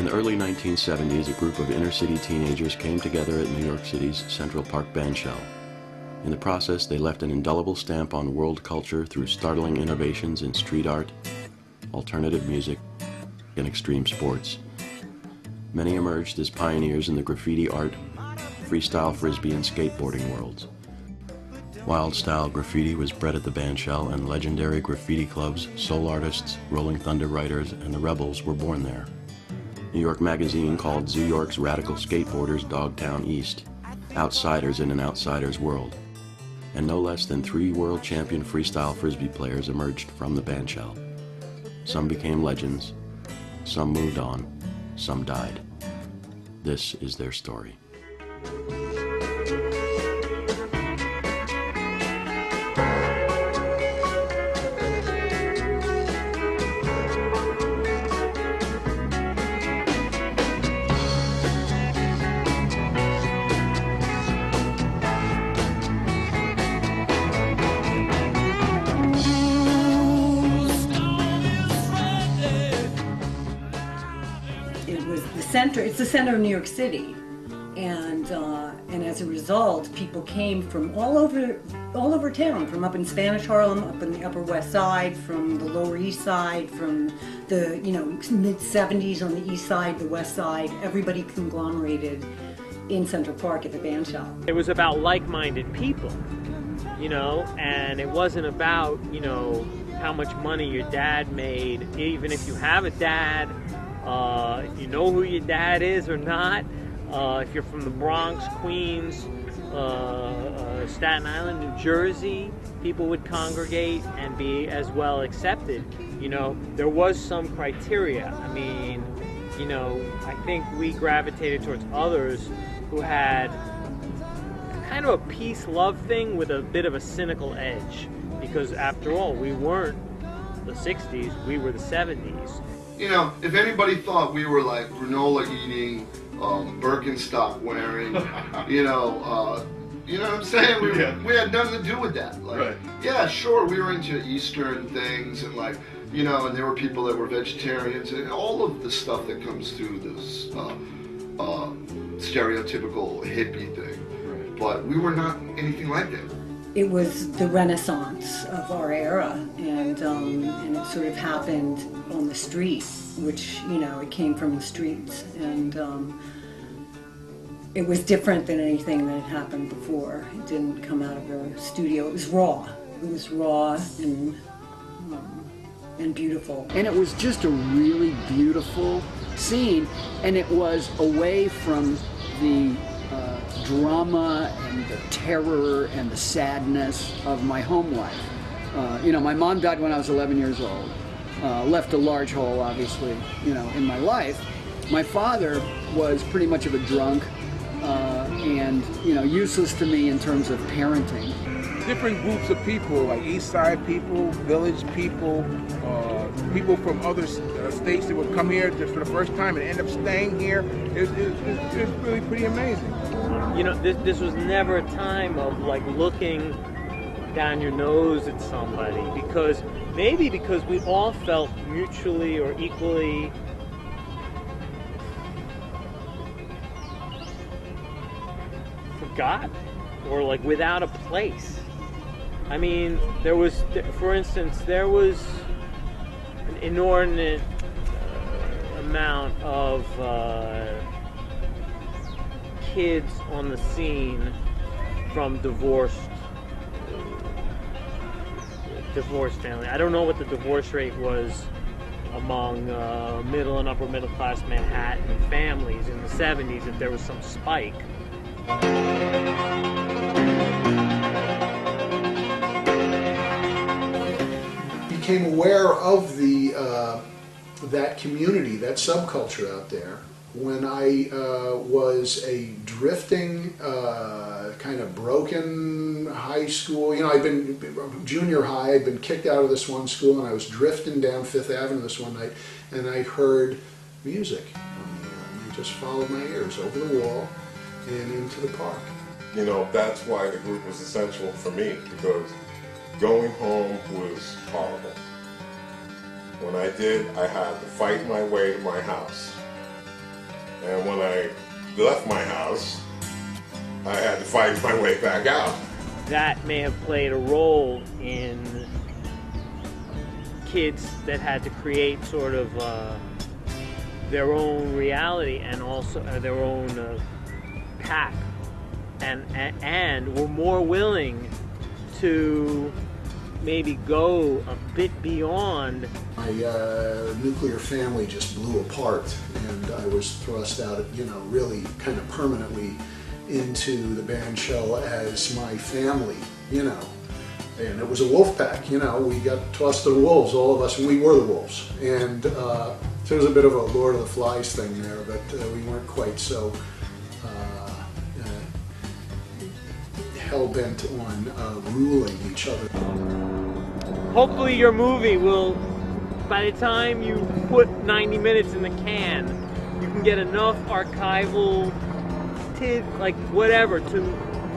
In the early 1970s, a group of inner-city teenagers came together at New York City's Central Park Bandshell. In the process, they left an indelible stamp on world culture through startling innovations in street art, alternative music, and extreme sports. Many emerged as pioneers in the graffiti art, freestyle frisbee, and skateboarding worlds. Wild-style graffiti was bred at the Bandshell, and legendary graffiti clubs, soul artists, Rolling Thunder writers, and the Rebels were born there. New York Magazine called Zoo York's radical skateboarders Dogtown East, outsiders in an outsider's world. And no less than 3 world champion freestyle frisbee players emerged from the Bandshell. Some became legends, some moved on, some died. This is their story. It's the center of New York City, and as a result, people came from all over town, from up in Spanish Harlem, up in the Upper West Side, from the Lower East Side, from the mid 70s on the East Side, the West Side. Everybody conglomerated in Central Park at the Bandshell. It was about like-minded people, and it wasn't about how much money your dad made. Even if you have a dad. If you know who your dad is or not, if you're from the Bronx, Queens, Staten Island, New Jersey, people would congregate and be as well accepted. There was some criteria. I mean, I think we gravitated towards others who had kind of a peace-love thing with a bit of a cynical edge. Because after all, we weren't the 60s, we were the 70s. If anybody thought we were like granola eating, Birkenstock wearing, you know what I'm saying? We had nothing to do with that. Like, yeah, sure, we were into Eastern things and and there were people that were vegetarians and all of the stuff that comes through this stereotypical hippie thing. But we were not anything like that. It was the renaissance of our era, and it sort of happened on the street, which, it came from the streets, and it was different than anything that had happened before. It didn't come out of a studio. It was raw. It was raw and beautiful. And it was just a really beautiful scene, and it was away from the drama and the terror and the sadness of my home life. My mom died when I was 11 years old. Left a large hole, obviously, in my life. My father was pretty much of a drunk and, useless to me in terms of parenting. Different groups of people, like East Side people, Village people, people from other states that would come here just for the first time and end up staying here. It's really pretty amazing. This was never a time of looking down your nose at somebody, because we all felt mutually or equally forgotten or without a place. I mean, there was, for instance, there was an inordinate amount of kids on the scene from divorced family. I don't know what the divorce rate was among middle and upper middle class Manhattan families in the 70s, if there was some spike. Became aware of that community, that subculture out there, when I was a drifting, kind of broken high school. I'd been junior high. I'd been kicked out of this one school, and I was drifting down Fifth Avenue this one night, and I heard music on the air, and I just followed my ears over the wall and into the park. That's why the group was essential for me, because going home was horrible. When I did, I had to fight my way to my house. And when I left my house, I had to fight my way back out. That may have played a role in kids that had to create sort of their own reality and also their own pack, and were more willing to maybe go a bit beyond. My nuclear family just blew apart, and I was thrust out, you know, really kind of permanently into the Bandshell as my family, you know. And it was a wolf pack, you know. We got tossed to the wolves, all of us, and we were the wolves. And so there was a bit of a Lord of the Flies thing there, but we weren't quite so hell-bent on ruling each other. Hopefully your movie will, by the time you put 90 minutes in the can, you can get enough archival, like whatever, to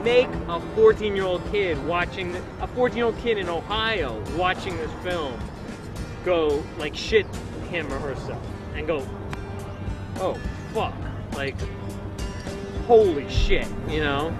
make a 14-year-old kid watching, a 14-year-old kid in Ohio watching this film go like shit him or herself and go, oh fuck, like holy shit, you know?